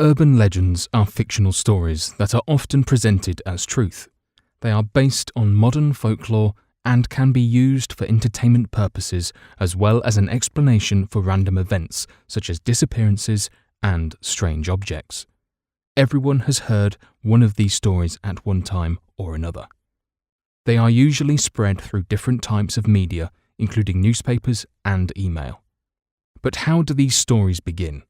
Urban legends are fictional stories that are often presented as truth. They are based on modern folklore and can be used for entertainment purposes as well as an explanation for random events such as disappearances and strange objects. Everyone has heard one of these stories at one time or another. They are usually spread through different types of media, including newspapers and email. But how do these stories begin?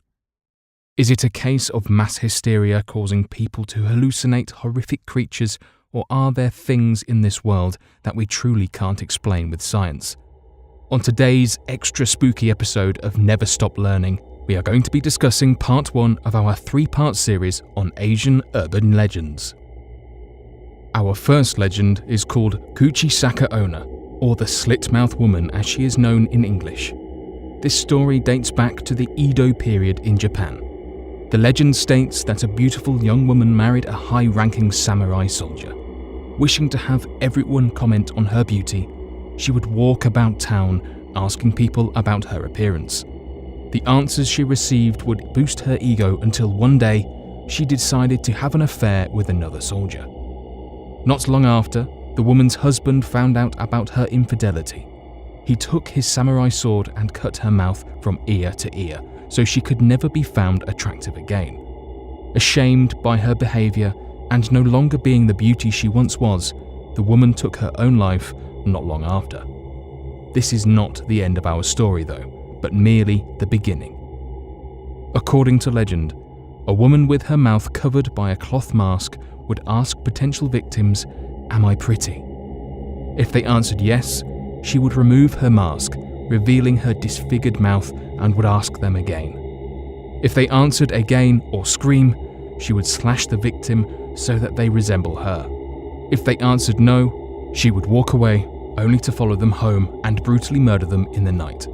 Is it a case of mass hysteria causing people to hallucinate horrific creatures, or are there things in this world that we truly can't explain with science? On today's extra spooky episode of Never Stop Learning, we are going to be discussing part 1 of our 3-part series on Asian urban legends. Our first legend is called Kuchisake Onna, or the Slit-Mouth Woman as she is known in English. This story dates back to the Edo period in Japan. The legend states that a beautiful young woman married a high-ranking samurai soldier. Wishing to have everyone comment on her beauty, she would walk about town asking people about her appearance. The answers she received would boost her ego until one day she decided to have an affair with another soldier. Not long after, the woman's husband found out about her infidelity. He took his samurai sword and cut her mouth from ear to ear, so she could never be found attractive again. Ashamed by her behavior and no longer being the beauty she once was, the woman took her own life not long after. This is not the end of our story though, but merely the beginning. According to legend, a woman with her mouth covered by a cloth mask would ask potential victims, "Am I pretty?" If they answered yes, she would remove her mask, revealing her disfigured mouth, and would ask them again. If they answered again or scream, she would slash the victim so that they resemble her. If they answered no, she would walk away, only to follow them home and brutally murder them in the night.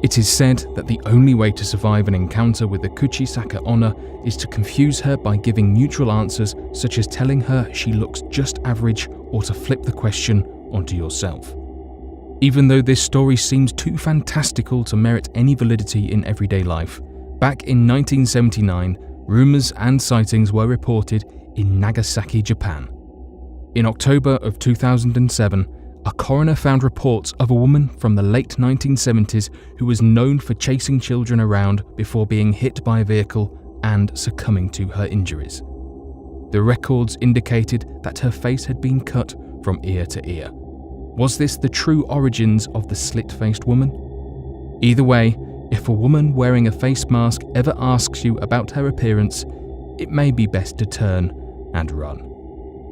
It is said that the only way to survive an encounter with the Kuchisake Onna is to confuse her by giving neutral answers, such as telling her she looks just average or to flip the question onto yourself. Even though this story seems too fantastical to merit any validity in everyday life, back in 1979, rumors and sightings were reported in Nagasaki, Japan. In October of 2007, a coroner found reports of a woman from the late 1970s who was known for chasing children around before being hit by a vehicle and succumbing to her injuries. The records indicated that her face had been cut from ear to ear. Was this the true origins of the slit-faced woman? Either way, if a woman wearing a face mask ever asks you about her appearance, it may be best to turn and run.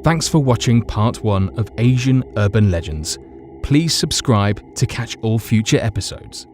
Thanks for watching part 1 of Asian Urban Legends. Please subscribe to catch all future episodes.